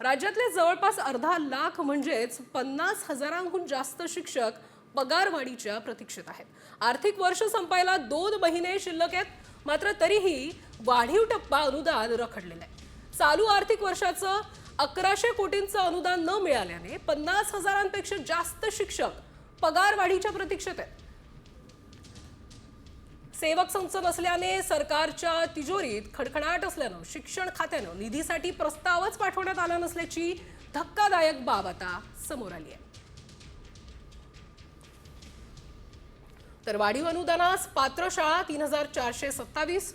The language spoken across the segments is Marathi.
राज्यातले जवळपास अर्धा लाख म्हणजेच 50,000हून जास्त शिक्षक पगारवाढीच्या प्रतीक्षेत आहेत. आर्थिक वर्ष संपायला 2 महिने शिल्लक आहेत, मात्र तरीही वाढीव टप्पा अनुदान रखडलेलं आहे. चालू आर्थिक वर्षाचं 1100 कोटींचं अनुदान न मिळाल्याने 50,000पेक्षा जास्त शिक्षक पगारवाढीच्या प्रतीक्षेत आहेत. सेवक संच नसल्याने सरकारच्या तिजोरीत खडखडाट असल्यानं शिक्षण खात्यानं निधीसाठी प्रस्तावच पाठवण्यात आला नसल्याची धक्कादायक बाब आता समोर आली आहे. तर वाढीव अनुदानास पात्र शाळा 3427,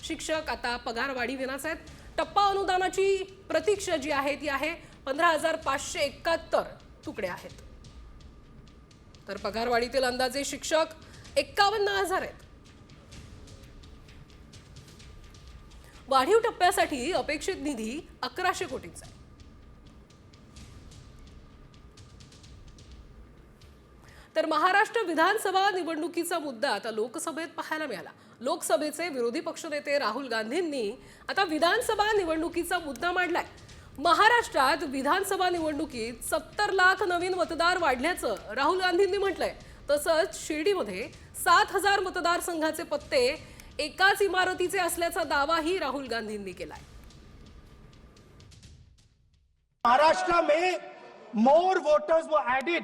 शिक्षक आता पगारवाढी विनाच आहेत. टप्पा अनुदानाची प्रतीक्षा जी आहे ती आहे 15,571 तुकडे आहेत. तर पगारवाढीतील अंदाजे शिक्षक 51,000 आहेत. वाढीव टप्प्यासाठी अपेक्षित निधी 1100 कोटींचा आहे. तर महाराष्ट्र विधानसभा निवडणुकीचा मुद्दा आता लोकसभेत पाहायला मिळाला. लोकसभेचे विरोधी पक्षनेते राहुल गांधींनी आता विधानसभा निवडणुकीचा मुद्दा मांडलाय. महाराष्ट्रात विधानसभा निवडणुकीत 70 लाख नवीन मतदार वाढल्याचं राहुल गांधींनी म्हटलंय. तसंच शिर्डीमध्ये 7,000 मतदारसंघाचे पत्ते एकाच इमारतीचे असल्याचा दावाही राहुल गांधींनी केलाय. महाराष्ट्र में more voters were added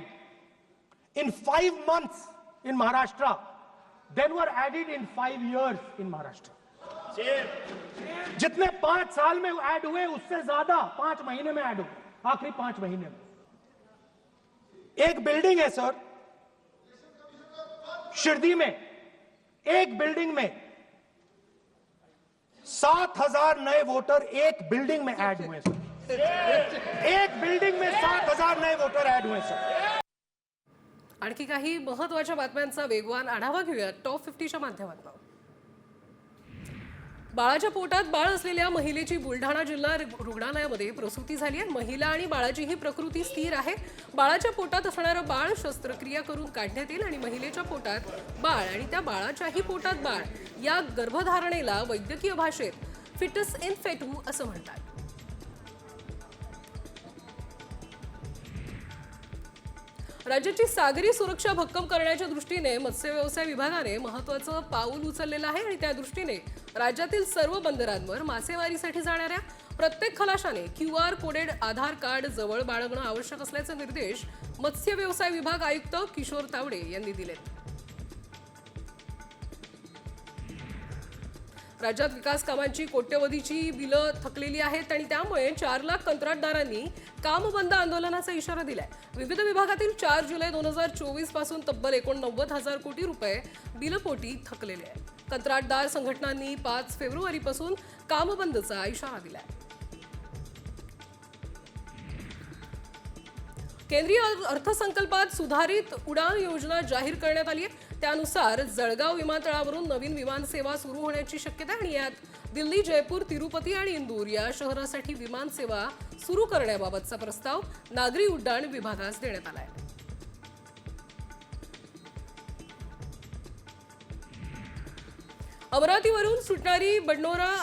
in 5 months in Maharashtra than were added in 5 years in Maharashtra. जितने 5 साल में ऐड हुए उससे ज्यादा 5 महीने में ऐड हुए. आखिरी 5 महीने में एक बिल्डिंग है सर, शिरडी में एक बिल्डिंग में 7,000 नए वोटर एक बिल्डिंग में ऐड हुए सर. एक बिल्डिंग में 7,000 नए वोटर ऐड हुए सर. आणखी काही महत्त्वाच्या बातम्यांचा वेगवान आढावा घेऊया टॉप 50च्या माध्यमातून. बाळाच्या पोटात बाळ असलेल्या महिलेची बुलढाणा जिल्हा रुग्णालयामध्ये प्रसूती झाली आहे. महिला आणि बाळाची ही प्रकृती स्थिर आहे. बाळाच्या पोटात असणारं बाळ शस्त्रक्रिया करून काढण्यात येईल आणि महिलेच्या पोटात बाळ आणि त्या बाळाच्याही पोटात बाळ या गर्भधारणेला वैद्यकीय भाषेत फिटस इन फेटू असं म्हणतात. राज्याची सागरी सुरक्षा भक्कम करण्याच्या दृष्टीने मत्स्य व्यवसाय विभागाने महत्त्वाचं पाऊल उचललेलं आहे आणि त्या दृष्टीने राज्यातील सर्व बंदरांवर मासेमारीसाठी जाणाऱ्या प्रत्येक खलाशाने QR कोडेड आधार कार्ड जवळ बाळगणं आवश्यक असल्याचे निर्देश मत्स्य व्यवसाय विभाग आयुक्त किशोर तावडे यांनी दिलेत. राज्यात विकास कामांची कोट्यवधीची बिलं थकलेली आहेत आणि त्यामुळे 4 लाख कंत्राटदारांनी काम बंद आंदोलनाचा इशारा दिलाय. विविध विभागातील 4 जुलै 2024 पासून तब्बल 89,000 कोटी रुपये बिलपोटी थकलेले आहेत. कंत्राटदार संघटनांनी 5 फेब्रुवारीपासून काम बंदचा इशारा दिलाय. केंद्रीय अर्थसंकल्पात सुधारित उडान योजना जाहीर करण्यात आली आहे. त्यानुसार जळगाव विमानतळावरून नवीन विमान सेवा सुरू होण्याची शक्यता आहे आणि यात दिल्ली, जयपूर, तिरुपती आणि इंदूर या शहरासाठी विमान सेवा सुरू करण्याबाबतचा प्रस्ताव नागरी उड्डाण विभागास देण्यात आला आहे. अमरावतीवरून सुटणारी बडनोरा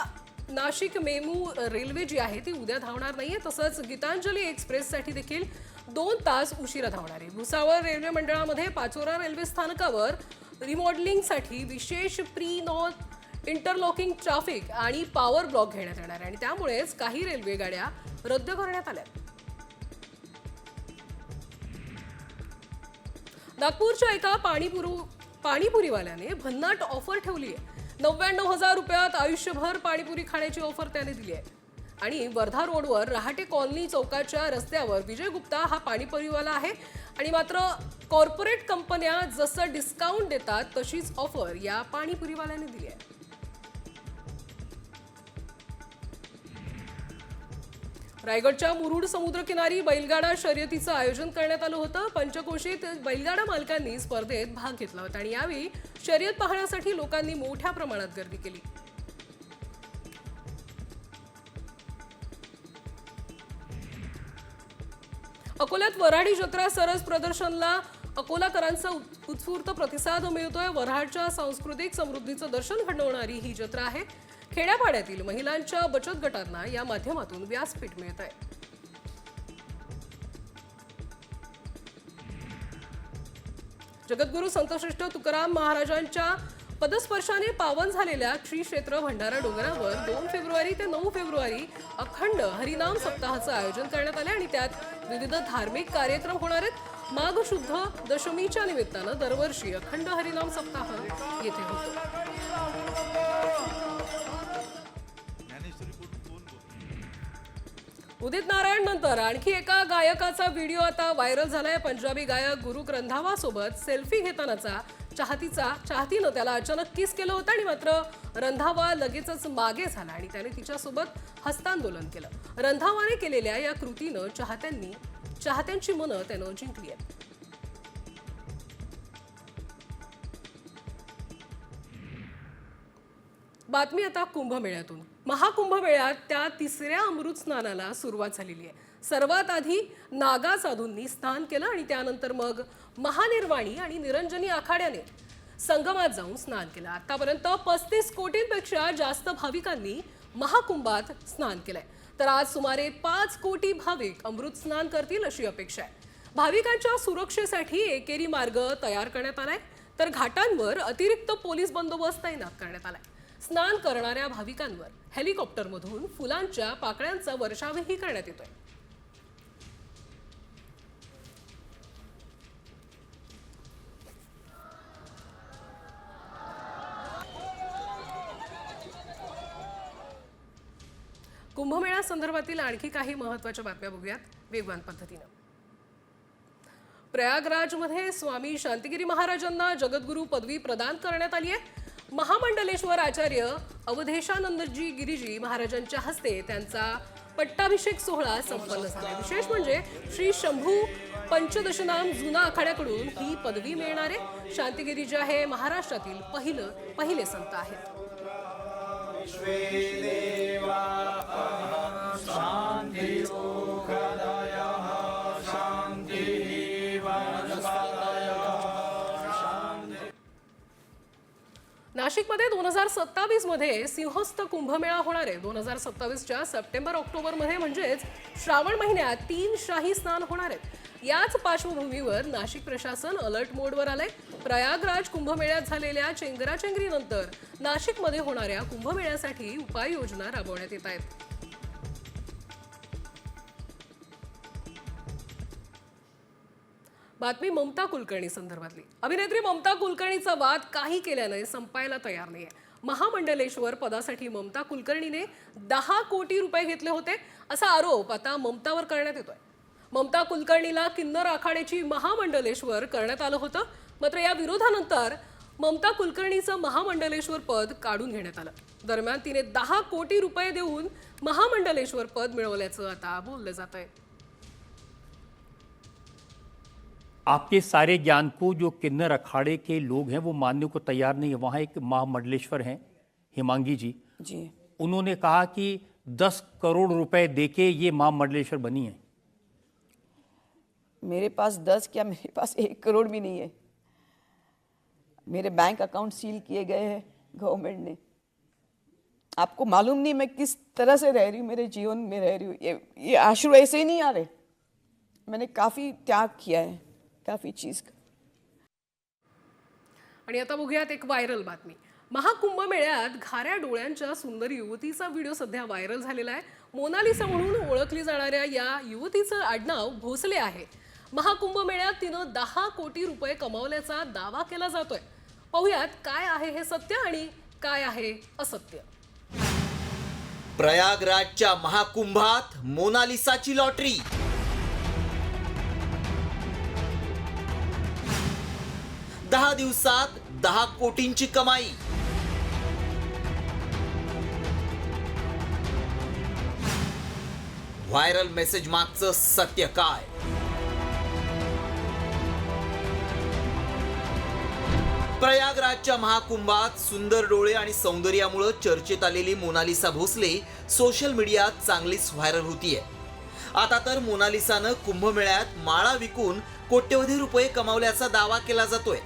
नाशिक मेमू रेल्वे जी आहे ती उद्या धावणार नाहीये. तसंच गीतांजली एक्सप्रेससाठी देखील 2 तास उशिरा धावणार आहे. भुसावळ रेल्वे मंडळामध्ये पाचोरा रेल्वे स्थानकावर रिमॉडेलिंगसाठी विशेष प्री नॉर्थ इंटरलॉकिंग ट्रॅफिक आणि पॉवर ब्लॉक घेण्यात येणार आहे आणि त्यामुळेच काही रेल्वे गाड्या रद्द करण्यात आल्या. नागपूरच्या एका पाणीपुरीवाल्याने भन्नाट ऑफर ठेवली आहे. 99,000 रुपयात आयुष्यभर पाणीपुरी खाण्याची ऑफर त्याने दिली आहे आणि वर्धा रोडवर रहाटे कॉलनी चौकाच्या रस्त्यावर विजय गुप्ता हा पाणीपुरीवाला आहे आणि मात्र कॉर्पोरेट कंपन्या जसं डिस्काउंट देतात तशीच ऑफर या पाणीपुरीवाल्याने दिली आहे. रायगडच्या मुरुड समुद्रकिनारी बैलगाडा शर्यतीचं आयोजन करण्यात आलं होतं. पंचक्रोशीत बैलगाडा मालकांनी स्पर्धेत भाग घेतला होता आणि यावेळी शर्यत पाहण्यासाठी लोकांनी मोठ्या प्रमाणात गर्दी केली. अकोल्यात वऱ्हाडी जत्रा सरस प्रदर्शनला अकोलाकरांचा उत्स्फूर्त प्रतिसाद मिळतोय. वऱ्हाडच्या सांस्कृतिक समृद्धीचं दर्शन घडवणारी ही जत्रा आहे. खेड्यापाड्यातील महिलांच्या बचत गटांना या माध्यमातून व्यासपीठ मिळत आहे. जगद्गुरू संतश्रेष्ठ तुकाराम महाराजांच्या पदस्पर्शाने पावन झालेल्या श्री क्षेत्र भंडारा डोंगरावर 2 फेब्रुवारी ते 9 फेब्रुवारी अखंड हरिनाम सप्ताहाचं आयोजन करण्यात आले आणि त्यात विविध धार्मिक कार्यक्रम होणार आहेत। माघ शुद्ध दशमीच्या निमित्तानं दरवर्षी अखंड हरिनाम सप्ताह येथे होतो। उदित नारायण नंतर आणखी एका गायकाचा व्हिडिओ आता व्हायरल झालाय। पंजाबी गायक गुरु रंधावा सोबत सेल्फी घेतानाचा चाहतीनं त्याला अचानक किस केलं होतं आणि मात्र रंधावा लगेचच मागे झाला आणि त्याने तिच्यासोबत हस्तांदोलन केलं। रंधावाने केलेल्या या कृतीनं चाहत्यांची मनं त्यानं जिंकली आहेत। बातमी आता कुंभमेळ्यातून। महाकुंभमेळ्यात त्या तिसऱ्या अमृत स्नानाला सुरुवात झालेली आहे। सर्वात आधी नागा साधूंनी स्नान केलं आणि त्यानंतर मग महानिर्वाणी आणि निरंजनी आखाड्याने संगमात जाऊन स्नान केलं। आतापर्यंत 35 कोटींपेक्षा जास्त भाविकांनी महाकुंभात स्नान केलंय, तर आज सुमारे 5 कोटी भाविक अमृत स्नान करतील अशी अपेक्षा आहे। भाविकांच्या सुरक्षेसाठी एकेरी मार्ग तयार करण्यात आलाय, तर घाटांवर अतिरिक्त पोलीस बंदोबस्त तैनात करण्यात आलाय। स्नान करणाऱ्या भाविकांवर हेलिकॉप्टरमधून फुलांच्या पाकळ्यांचा वर्षावही करण्यात येतोय। कुंभमेळा संदर्भातील आणखी काही महत्त्वाच्या बातम्या बघूयात वेगवान पद्धतीने। प्रयागराजमध्ये स्वामी शांतिगिरी महाराजांना जगद्गुरू पदवी प्रदान करण्यात आली आहे। महामंडलेश्वर आचार्य अवधेशानंदजी गिरीजी महाराजांच्या हस्ते त्यांचा पट्टाभिषेक सोहळा संपन्न झाला। विशेष म्हणजे श्री शंभू पंचदशनाम जुना आखाड्याकडून ही पदवी मिळणार आहे। शांतिगिरीजी हे महाराष्ट्रातील पहिले संत आहेत। नाशिकमध्ये 2027 मध्ये सिंहस्थ कुंभमेळा होणार आहे। 2027च्या सप्टेंबर-ऑक्टोबर मध्ये म्हणजेच श्रावण महिन्यात 3 शाही स्नान होणार आहेत। याच पार्श्वभूमीवर नाशिक प्रशासन अलर्ट मोडवर आलंय। प्रयागराज कुंभमेळ्यात झालेल्या चेंगराचेंगरीनंतर नाशिकमध्ये होणाऱ्या कुंभमेळ्यासाठी उपाययोजना राबवण्यात येत आहेत। बातमी ममता कुलकर्णी संदर्भातली। अभिनेत्री ममता कुलकर्णीचा वाद काही केल्याने संपायला तयार नाहीये। महामंडलेश्वर पदासाठी ममता कुलकर्णीने 10 कोटी रुपये घेतले होते असा आरोप आता ममतावर करण्यात येतोय। ममता कुलकर्णीला किन्नर आखाड्याची महामंडलेश्वर करण्यात आलं होतं, मात्र या विरोधानंतर ममता कुलकर्णीचं महामंडलेश्वर पद काढून घेण्यात आलं। दरम्यान तिने 10 कोटी रुपये देऊन महामंडलेश्वर पद मिळवल्याचं आता बोललं जातंय। आपके सारे ज्ञान को जो किन्नर अखाड़े के लोग हैं वो मानने को तैयार नहीं है। वहाँ एक महामंडलेश्वर हैं हिमांगी जी, उन्होंने कहा कि 10 करोड़ रुपए देके ये महामंडलेश्वर बनी है। मेरे पास 10 क्या, मेरे पास 1 करोड़ भी नहीं है। मेरे बैंक अकाउंट सील किए गए हैं गवर्नमेंट ने। आपको मालूम नहीं मैं किस तरह से रह रही हूँ, मेरे जीवन में रह रही हूँ। ये आश्रू ऐसे ही नहीं आ रहे। मैंने काफ़ी त्याग किया है, काफ़ी चीज़ का। आणि आता बघूयात एक व्हायरल बातमी। महाकुंभमेळ्यात घाऱ्या डोळ्यांच्या सुंदर युवतीचा व्हिडिओ सध्या व्हायरल झालेला आहे। मोनालिसा म्हणून ओळखली जाणाऱ्या या युवतीचं आडनाव भोसले आहे। महाकुंभमेळ्यात तिनं 10 कोटी रुपये कमावल्याचा दावा केला जातोय। पाहूयात काय आहे हे सत्य आणि काय आहे असत्य। प्रयागराजच्या महाकुंभात मोनालिसाची लॉटरी। 10 दिवसात 10 कोटींची कमाई। व्हायरल मेसेज मागचं सत्य काय? प्रयागराजच्या महाकुंभात सुंदर डोळे आणि सौंदर्यामुळे चर्चेत आलेली मोनालिसा भोसले सोशल मीडियात चांगलीच व्हायरल होतीये। आता तर मोनालिसानं कुंभमेळ्यात माळा विकून कोट्यवधी रुपये कमावल्याचा दावा केला जातोय।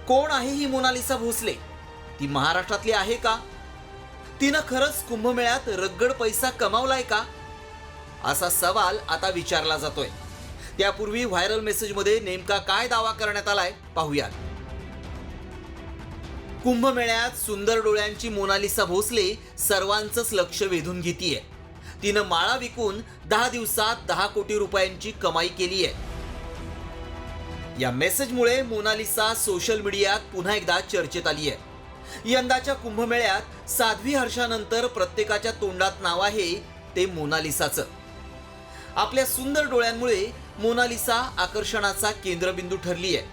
कोण आहे ही मोनालिसा भोसले? ती महाराष्ट्रातली आहे का? तिनं खरंच कुंभमेळ्यात रगड पैसा कमावलाय का, असा सवाल आता विचारला जातोय। त्यापूर्वी व्हायरल मेसेजमध्ये नेमका काय दावा करण्यात आलाय पाहूयात. कुंभमेळ्यात सुंदर डोळ्यांची मोनालिसा भोसले सर्वांचंच लक्ष वेधून घेतीये. तिनं माळा विकून 10 दिवसात 10 कोटी रुपयांची कमाई केली आहे. या मेसेजमुळे मोनालिसा सोशल मीडियात पुन्हा एकदा चर्चेत आली आहे. यंदाच्या कुंभमेळ्यात साध्वी हर्षानंतर प्रत्येकाच्या तोंडात नाव आहे ते मोनालिसाचं. आपल्या सुंदर डोळ्यांमुळे मोनालिसा आकर्षणाचा केंद्रबिंदू ठरली आहे.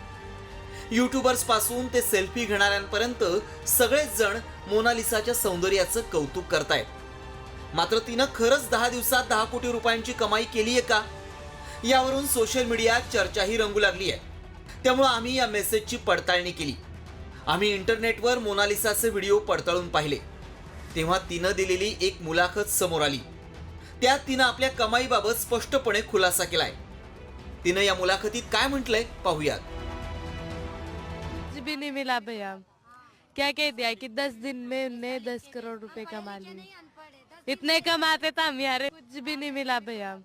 यूट्यूबर्स पासून ते सेल्फी घेणाऱ्यांपर्यंत सगळेच जण मोनालिसाच्या सौंदर्याचं कौतुक करतायत. मात्र तिनं खरंच 10 दिवसात 10 कोटी रुपयांची कमाई केली आहे का, यावरून सोशल मीडियात चर्चाही रंगू लागली आहे. त्यामुळे आम्ही या मेसेजची पडताळणी केली. आम्ही इंटरनेटवर मोनालिसाचे व्हिडिओ पडताळून पाहिले. तेव्हा तिनं दिलेली एक मुलाखत समोर आली. त्यात तिनं आपल्या कमाईबाबत स्पष्टपणे खुलासा केलाय. तिनं या मुलाखतीत काय म्हटलंय पाहूयात. कुछ भी नहीं मिला भैया. क्या कह दिया कि 10 दिन में उनने 10 करोड़ रुपए कमा लिए. इतने कमाते तो हम यार. कुछ भी नहीं मिला भैया.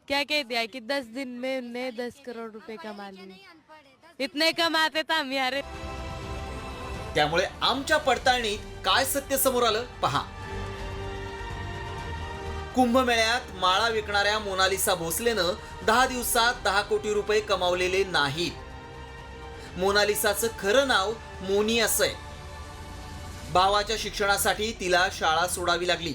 क्या कह दिया कि 10 दिन में उनने 10 करोड़ रुपए कमा लिए. इतने कमाते तो हम यार. त्यामुळे आमच्या पडताळणीत काय सत्य समोर आलं पहा. कुंभमेळ्यात माळा विकणाऱ्या मोनालिसा भोसलेनं 10 दिवसात 10 कोटी रुपये कमावलेले नाहीत. मोनालिसाचं खरं नाव मोनी असं आहे. भावाच्या शिक्षणासाठी तिला शाळा सोडावी लागली.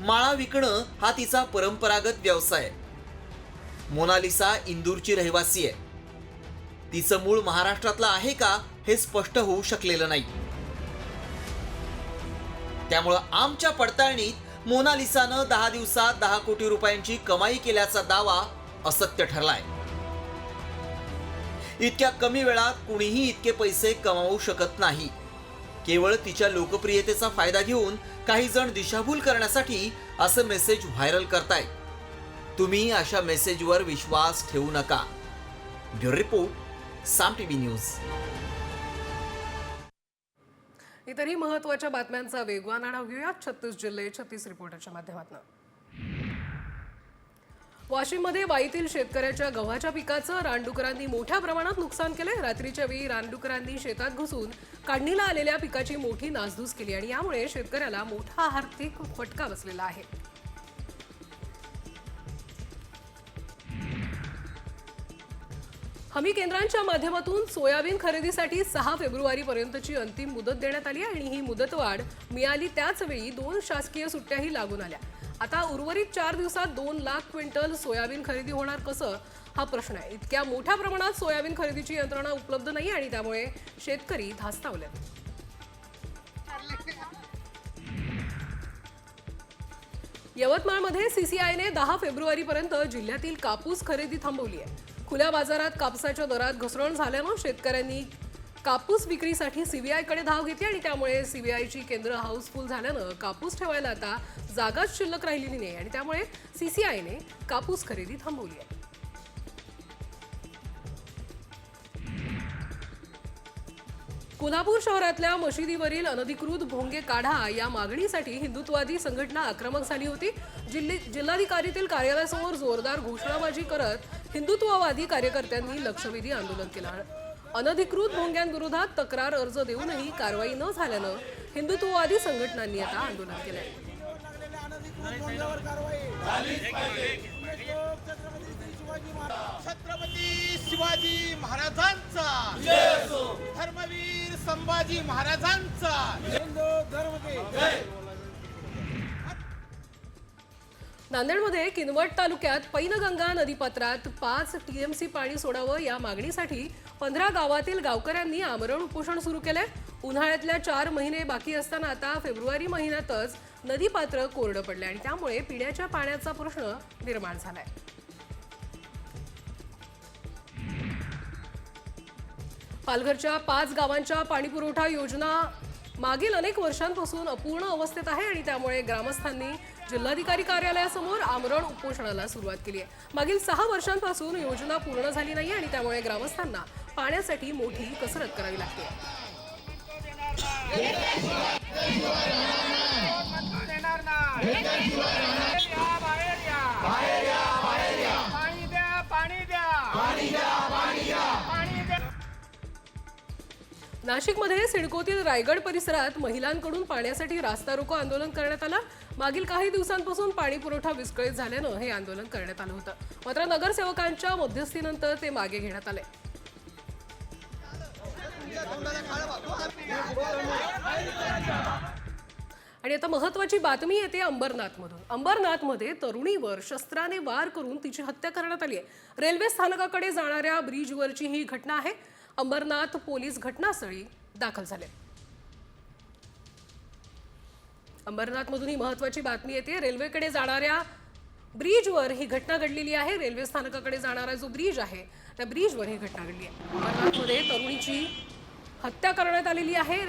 माळा विकणं हा तिचा परंपरागत व्यवसाय आहे. मोनालिसा इंदूरची रहिवासी आहे. तिचं मूळ महाराष्ट्रातलं आहे का हे स्पष्ट होऊ शकलेलं नाही. त्यामुळं आमच्या पडताळणीत मोनालिसानं 10 दिवसात 10 कोटी रुपयांची कमाई केल्याचा दावा असत्य ठरलाय. इतक्या कमी वेळात कुणीही इतके पैसे कमावू शकत नाही. केवळ तिच्या लोकप्रियतेचा फायदा घेऊन काही जण दिशाभूल करण्यासाठी असं मेसेज व्हायरल करतायत. तुम्ही अशा मेसेजवर विश्वास ठेवू नका. ब्युरो रिपोर्ट, साम टीव्ही न्यूज. इतरही महत्त्वाच्या बातम्यांचा वेगवान आढावा घेऊया 36 जिल्हे 36 रिपोर्टरच्या माध्यमातून. वाशिममध्ये वाईतील शेतकऱ्याच्या गव्हाच्या पिकाचं रानडुकरांनी मोठ्या प्रमाणात नुकसान केले. रात्रीच्या वेळी रानडुकरांनी शेतात घुसून काढणीला आलेल्या पिकाची मोठी नासधूस केली आणि यामुळे शेतकऱ्याला मोठा आर्थिक फटका बसलेला आहे. हमी केंद्रांच्या माध्यमातून सोयाबीन खरेदीसाठी 6 फेब्रुवारीपर्यंतची अंतिम मुदत देण्यात आली आणि ही मुदतवाढ मिळाली त्याच वेळी 2 शासकीय सुट्ट्याही लागून आल्या. आता उर्वरित 4 दिवसात 2 लाख क्विंटल सोयाबीन खरेदी होणार कसं, हा प्रश्न आहे. इतक्या मोठ्या प्रमाणात सोयाबीन खरेदीची यंत्रणा उपलब्ध नाही आणि त्यामुळे शेतकरी धास्तावलेत. यवतमाळमध्ये सीसीआयने 10 फेब्रुवारीपर्यंत जिल्ह्यातील कापूस खरेदी थांबवली आहे. खुल्या बाजारात कापसाच्या दरात घसरण झाल्यानं शेतकऱ्यांनी कापूस विक्रीसाठी सीबीआयकडे धाव घेतली आणि त्यामुळे सीबीआयची केंद्र हाऊसफुल झाल्यानं कापूस ठेवायला आता जागाच शिल्लक राहिलेली नाही आणि त्यामुळे सीसीआयने कापूस खरेदी थांबवली आहे. कोल्हापूर शहरातल्या मशिदीवरील अनधिकृत भोंगे काढा या मागणीसाठी हिंदुत्ववादी संघटना आक्रमक झाली होती. जिल्हाधिकारीतील कार्यालयासमोर जोरदार घोषणाबाजी करत हिंदुत्ववादी कार्यकर्त्यांनी लक्षवेधी आंदोलन केलं. अनधिकृत भोंग्यांविरोधात तक्रार अर्ज देऊनही कारवाई न झाल्यानं हिंदुत्ववादी संघटनांनी आता आंदोलन केलंय. छत्रपती शिवाजी महाराजांचा, धर्मवीर संभाजी महाराजांचा, हिंदू धर्म की जय. नांदेडमध्ये किनवट तालुक्यात पैनगंगा नदीपात्रात 5 टीएमसी पाणी सोडावं या मागणीसाठी 15 गावातील गावकऱ्यांनी आमरण उपोषण सुरू केलंय. उन्हाळ्यातल्या 4 महिने बाकी असताना आता फेब्रुवारी महिन्यातच नदीपात्र कोरडं पडलंय आणि त्यामुळे पिण्याच्या पाण्याचा प्रश्न निर्माण झालाय. पालघरच्या 5 गावांच्या पाणीपुरवठा योजना मागील अनेक वर्षांपासून अपूर्ण अवस्थेत आहे आणि त्यामुळे ग्रामस्थांनी जिल्हाधिकारी कार्यालयासमोर आमरण उपोषणाला सुरुवात केली आहे. मागील 6 वर्षांपासून योजना पूर्ण झाली नाही आणि त्यामुळे ग्रामस्थांना पाण्यासाठी मोठी कसरत करावी लागते. नाशिकमध्ये सिडकोतील रायगड परिसरात महिलांकडून पाण्यासाठी रास्ता रोको आंदोलन करण्यात आलं. मागील काही दिवसांपासून पाणी पुरवठा विस्कळीत झाल्यानं हे आंदोलन करण्यात आलं होतं. मात्र नगरसेवकांच्या मध्यस्थीनंतर ते मागे घेण्यात आले. आणि आता महत्त्वाची बातमी येते अंबरनाथमधून. अंबरनाथमध्ये तरुणीवर शस्त्राने वार करून तिची हत्या करण्यात आली आहे. रेल्वे स्थानकाकडे जाणाऱ्या ब्रिजवरची ही घटना आहे. अंबरनाथ पोलीस घटनास्थळी दाखल झाले. अंबरनाथमधून ही महत्त्वाची बातमी येते. रेल्वेकडे जाणाऱ्या ब्रिजवर ही घटना घडलेली आहे. रेल्वे स्थानकाकडे जाणारा जो ब्रिज आहे त्या ब्रिजवर ही घटना घडली आहे. अंबरनाथमध्ये तरुणीची हत्या करण्यात आलेली आहे.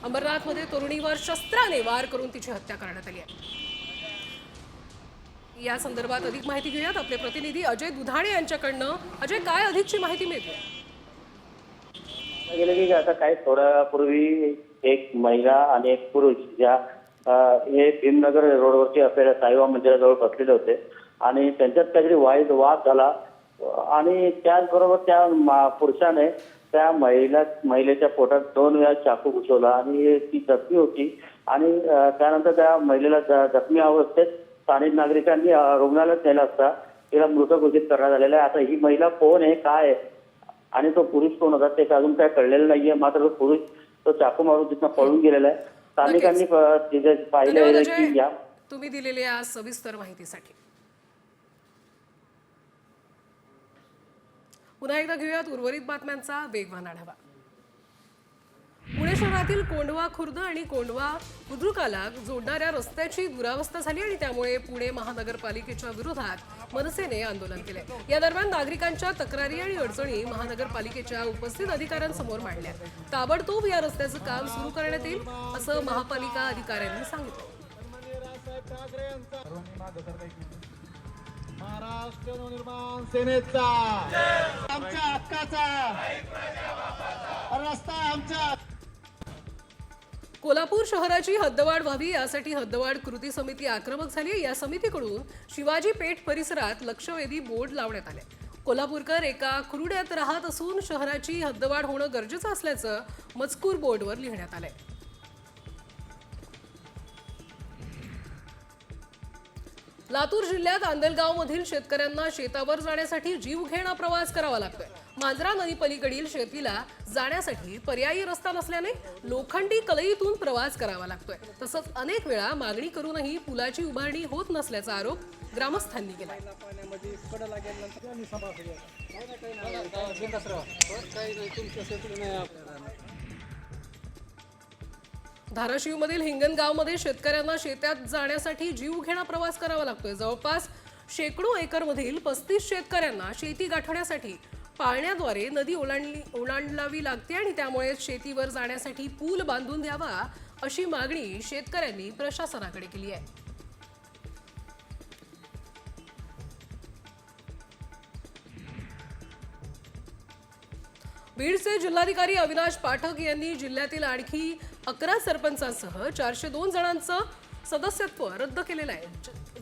अंबरनाथमध्ये तरुणीवर शस्त्राने वार करून तिची हत्या करण्यात आली आहे. या संदर्भात अधिक माहिती घेऊयात आपले प्रतिनिधी अजय दुधाणे यांच्याकडनं. अजय, काय अधिकची माहिती मिळते? गेलं की आता काही थोड्यापूर्वी एक महिला आणि एक पुरुष ज्या हे भीमनगर रोडवरती असलेल्या साईबाबा मंदिराजवळ बसलेले होते आणि त्यांच्यात काहीतरी वाद झाला आणि त्याचबरोबर त्या पुरुषाने त्या महिलेच्या पोटात 2 वेळा चाकू घुसवला आणि ती जखमी होती आणि त्यानंतर त्या महिलेला जखमी अवस्थेत स्थानिक नागरिकांनी रुग्णालयात नेलं असता तिला मृत घोषित करण्यात आलेला आहे. आता ही महिला कोण आहे, काय आहे आणि तो पुरुष कोण होता ते अजून काय कळलेलं नाहीये. मात्र तो पुरुष तो चाकू मारून तिथनं पळून गेलेला आहे. स्थानिकांनी तिथे पाहिलं की या तुम्ही दिलेल्या सविस्तर माहितीसाठी. पुन्हा एकदा घेऊयात उर्वरित बातम्यांचा वेगवान आढावा. पुणे शहरातील कोंढवा खुर्द आणि कोंढवा बुद्रुकाला जोडणाऱ्या रस्त्याची दुरावस्था झाली आणि त्यामुळे पुणे महानगरपालिकेच्या विरोधात मनसेने आंदोलन केले. या दरम्यान नागरिकांच्या तक्रारी आणि अडचणी महानगरपालिकेच्या उपस्थित अधिकाऱ्यांसमोर मांडल्या. ताबडतोब या रस्त्याचं काम सुरू करण्यात येईल असं महापालिका अधिकाऱ्यांनी सांगितलं. महाराष्ट्र नवनिर्माण सेनेचा आमच्या हक्काचा रस्ता आमच्या. कोल्हापूर शहराची हद्दवाढ व्हावी यासाठी हद्दवाढ कृती समिती आक्रमक झाली. या समितीकडून शिवाजी पेठ परिसरात लक्षवेधी बोर्ड लावण्यात आले. कोल्हापूरकर एका खुरुड्यात राहत असून शहराची हद्दवाढ होणं गरजेचं असल्याचं मजकूर बोर्डवर लिहिण्यात आलंय. लातूर जिल्ह्यात आंदलगावमधील शेतकऱ्यांना शेतावर जाण्यासाठी जीवघेणा प्रवास करावा लागतोय. मांजरा नदीपलीकडील शेतीला जाण्यासाठी पर्यायी रस्ता नसल्याने लोखंडी कलईतून प्रवास करावा लागतोय. तसंच अनेक वेळा मागणी करूनही पुलाची उभारणी होत नसल्याचा आरोप ग्रामस्थांनी केलाय. धाराशिवमधील हिंगणगावमध्ये शेतकऱ्यांना शेतात जाण्यासाठी जीवघेणा प्रवास करावा लागतोय. जवळपास शेकडो एकरमधील 35 शेतकऱ्यांना शेती गाठण्यासाठी पाळण्याद्वारे नदी ओलांडावी लागते आणि त्यामुळे शेतीवर जाण्यासाठी पूल बांधून द्यावा अशी मागणी शेतकऱ्यांनी प्रशासनाकडे केली आहे. बीडचे जिल्हाधिकारी अविनाश पाठक यांनी जिल्ह्यातील आणखी 11 सरपंचांसह 402 जणांचं सदस्यत्व रद्द केलेलं आहे.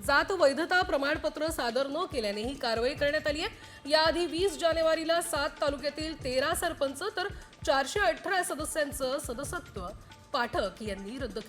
जात वैधता प्रमाणपत्र सादर न केल्याने ही कारवाई करण्यात आली आहे. याआधी 20 जानेवारीला 7 तालुक्यातील 13 सरपंच तर 418 सदस्यांचं सदस्यत्व पाठक यांनी रद्द केलं.